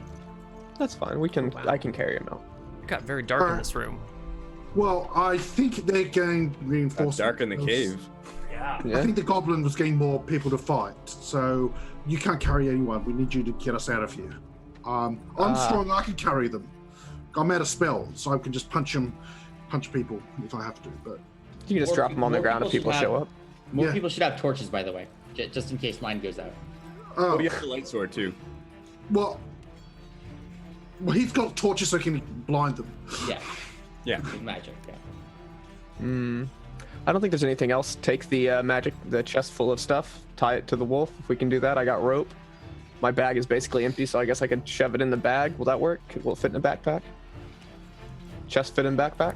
That's fine. We can. Wow. I can carry him out. It got very dark in this room. Well, I think they're getting Got reinforcements. dark in the cave. Yeah. I Yeah. think the goblin was getting more people to fight, so you can't carry anyone. We need you to get us out of here. I'm strong. I can carry them. I'm out of spell, so I can just punch people if I have to. But You can just More drop them on the more ground if people people should show have- up. More Yeah. people should have torches, by the way, just in case mine goes out. Oh, oh, you have the light sword too. well, he's got torches so he can blind them. Yeah, Yeah. with magic. Yeah. I don't think there's anything else. Take the the chest full of stuff, tie it to the wolf. If we can do that, I got rope. My bag is basically empty, so I guess I could shove it in the bag. Will that work? Will it fit in a backpack? Chest fit in backpack?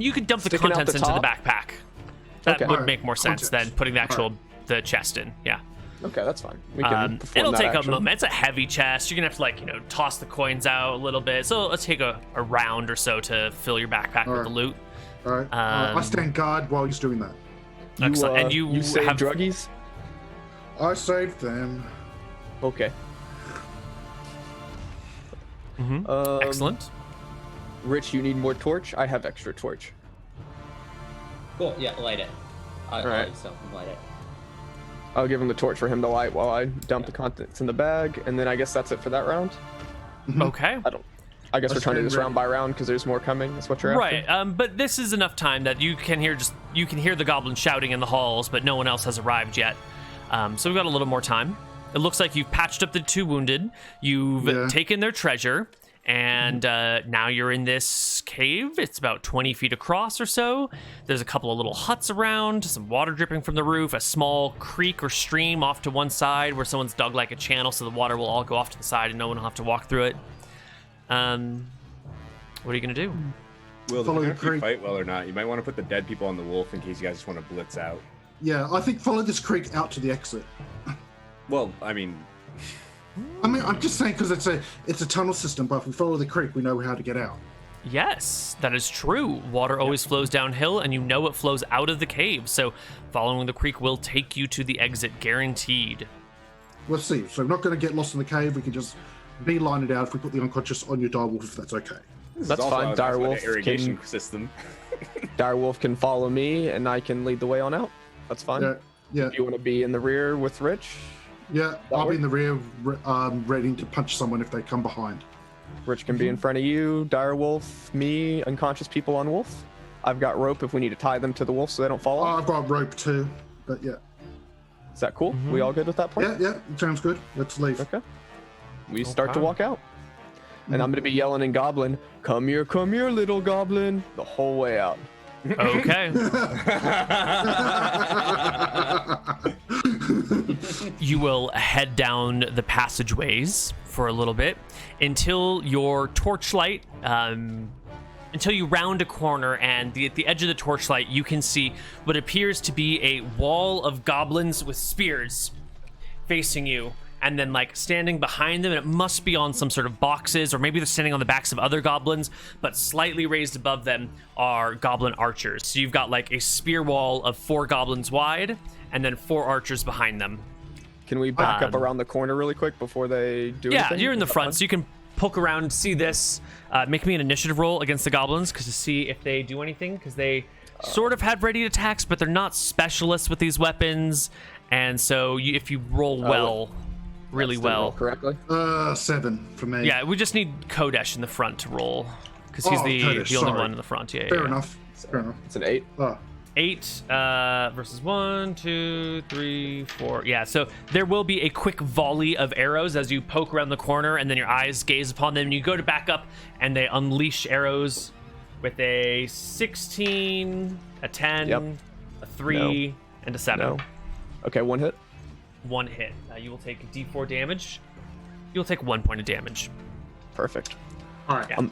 You could dump the Sticking out contents the into the top? backpack. That Okay. would Alright, make more sense contents. than putting the chest in. Yeah. Okay, that's fine. We can perform It'll that take action. a moment. It's a heavy chest. You're gonna have to toss the coins out a little bit. So let's take a round or so to fill your backpack with Alright. the loot. All right. I stand guard while he's doing that. Excellent. And you save have druggies? I saved them. Okay. excellent. Rich, you need more torch? I have extra torch. Cool. Yeah, light it. Alright. So light it. I'll give him the torch for him to light while I dump the contents in the bag, and then I guess that's it for that round. Okay. I don't. I guess we're trying to do this round by round because there's more coming. That's what you're Right, after? but this is enough time that you can hear the goblin shouting in the halls, but no one else has arrived yet. So we've got a little more time. It looks like you've patched up the 2 wounded. You've taken their treasure, and now you're in this cave. It's about 20 feet across or so. There's a couple of little huts around, some water dripping from the roof, a small creek or stream off to one side where someone's dug like a channel, so the water will all go off to the side and no one will have to walk through it. What are you gonna do? Will, depending if you fight well or not, you might want to put the dead people on the wolf in case you guys just want to blitz out. Yeah, I think follow this creek out to the exit. Well, I mean, I'm just saying because it's a tunnel system, but if we follow the creek, we know how to get out. Yes, that is true. Water always flows downhill, and you know it flows out of the cave. So following the creek will take you to the exit, guaranteed. We'll see. So we're not going to get lost in the cave. We can just beeline it out if we put the unconscious on your direwolf, if that's okay. That's fine. Direwolf irrigation system. Direwolf can follow me, and I can lead the way on out. That's fine. Yeah. If you want to be in the rear with Rich? Yeah, I'll be in the rear, ready to punch someone if they come behind. Rich can be in front of you, Direwolf, me, unconscious people on wolf. I've got rope if we need to tie them to the wolf so they don't fall off. I've got rope too, but yeah. Is that cool? We all good with that plan? Yeah, sounds good. Let's leave. Okay. We start to walk out. And I'm going to be yelling in Goblin, come here, little Goblin, the whole way out. Okay. You will head down the passageways for a little bit until your torchlight, until you round a corner, and at the edge of the torchlight, you can see what appears to be a wall of goblins with spears facing you. And then, like, standing behind them, and it must be on some sort of boxes, or maybe they're standing on the backs of other goblins, but slightly raised above them are goblin archers. So you've got, like, a spear wall of 4 goblins wide, and then 4 archers behind them. Can we back up around the corner really quick before they do anything? Yeah, you're in the front, so you can poke around, see this. Make me an initiative roll against the goblins, to see if they do anything, because they sort of had ready attacks, but they're not specialists with these weapons, and so if you roll well... really well. Correctly? 7 for me. Yeah, we just need Kodesh in the front to roll because he's the only one in the front. Yeah, Fair enough. It's an 8. 8 versus 1, 2, 3, 4. Yeah, so there will be a quick volley of arrows as you poke around the corner, and then your eyes gaze upon them. And you go to back up, and they unleash arrows with a 16, a 10, a 3, and a 7. No. Okay, 1 hit. 1 hit. You will take D4 damage. You'll take 1 point of damage. Perfect. All right. Yeah.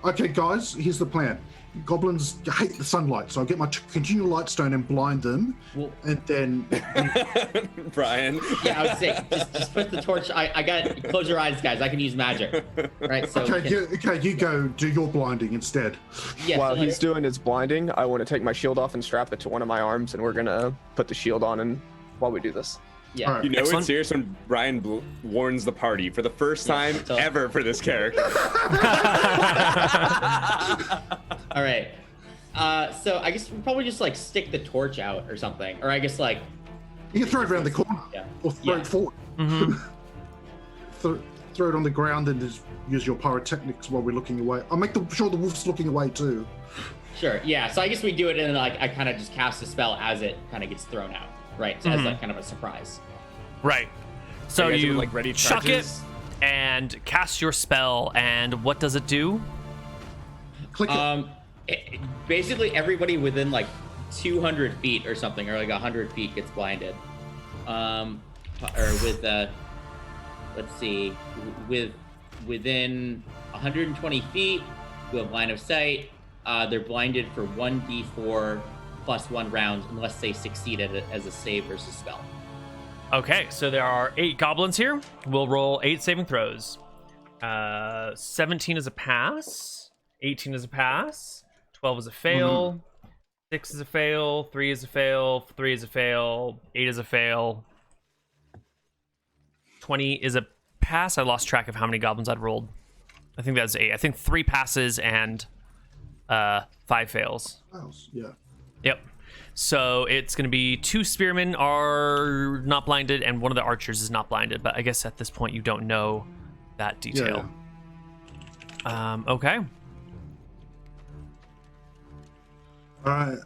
Okay, guys, here's the plan. Goblins hate the sunlight, so I'll get my continual light stone and blind them, and then... Brian. Yeah, I would say, just put the torch. I got... Close your eyes, guys. I can use magic. Right, so... Okay, you go do your blinding instead. Yeah, While he's doing his blinding, I want to take my shield off and strap it to one of my arms, and we're going to put the shield on and while we do this. Yeah. Right. You know it's serious when Brian warns the party for the first time ever for this character. All right. So I guess we'll probably just like stick the torch out or something, or I guess like you can throw it around the corner, or throw it forward. Throw it on the ground and just use your pyrotechnics while we're looking away. I'll make sure the wolf's looking away too. Sure. Yeah. So I guess we do it, and then like I kind of just cast a spell as it kind of gets thrown out. Right, so as like kind of a surprise. Right. So you like ready chuck it and cast your spell, and what does it do? Click it. Basically, everybody within like 200 feet or something, or like 100 feet gets blinded. Or with let's see, within 120 feet, we have line of sight. They're blinded for 1d4. plus 1 round unless they succeed at it as a save versus spell. Okay, so there are 8 goblins here. We'll roll 8 saving throws. 17 is a pass, 18 is a pass, 12 is a fail, 6 is a fail, 3 is a fail, 3 is a fail, 8 is a fail, 20 is a pass. I lost track of how many goblins I'd rolled. I think that's 8. I think 3 passes and 5 fails. Yeah. Yep. So it's going to be 2 spearmen are not blinded and 1 of the archers is not blinded. But I guess at this point you don't know that detail. Okay. All right.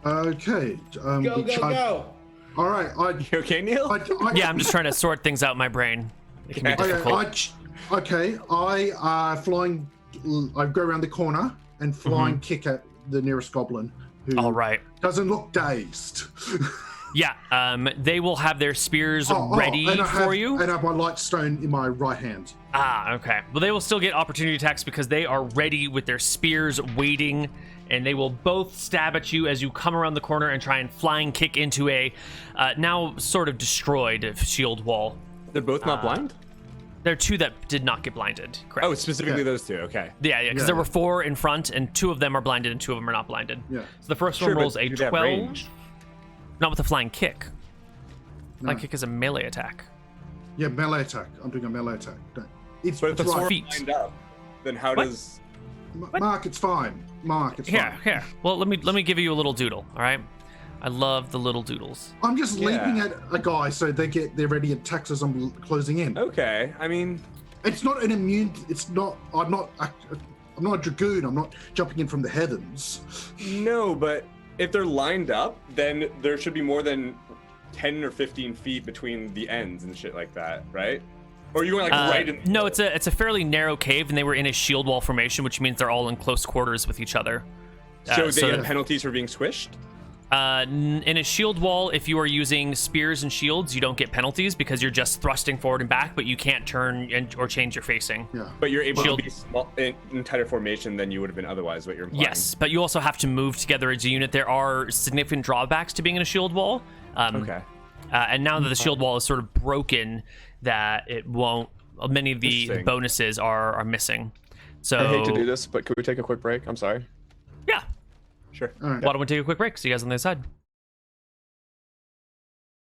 Okay. Go. All right. You okay, Neal? Yeah, I'm just trying to sort things out in my brain. It can be difficult. I flying. I go around the corner and flying kick at the nearest goblin, who All right. doesn't look dazed. Yeah. They will have their spears ready for you. And I have my light stone in my right hand. Ah, okay. Well, they will still get opportunity attacks because they are ready with their spears waiting, and they will both stab at you as you come around the corner and try and flying kick into a now sort of destroyed shield wall. They're both not blind? There are 2 that did not get blinded, correct? Oh, specifically those 2, okay. Yeah, because there were 4 in front, and 2 of them are blinded and 2 of them are not blinded. Yeah. So the first one rolls a 12. Not with a flying kick. Flying kick is a melee attack. Yeah, melee attack. I'm doing a melee attack. But if the right. 4 lined up, then how does... Marc, it's fine. Marc, it's fine. Here. Well, let me give you a little doodle, all right? I love the little doodles. I'm just leaping at a guy so they're ready and attacks as I'm closing in. Okay, I mean... It's not an immune... It's not... I'm not a dragoon. I'm not jumping in from the heavens. No, but if they're lined up, then there should be more than 10 or 15 feet between the ends and shit like that, right? Or you went right in... No, it's a fairly narrow cave, and they were in a shield wall formation, which means they're all in close quarters with each other. So they get penalties for being squished? In a shield wall, if you are using spears and shields, you don't get penalties because you're just thrusting forward and back, but you can't turn or change your facing. Yeah. But you're able to be small, in tighter formation than you would have been otherwise, what you're implying. Yes, but you also have to move together as a unit. There are significant drawbacks to being in a shield wall. Okay. And now that the shield wall is sort of broken, that it won't... Many of the bonuses are missing. So I hate to do this, but could we take a quick break? I'm sorry. Yeah. Sure. All right. Why don't we take a quick break? See you guys on the other side.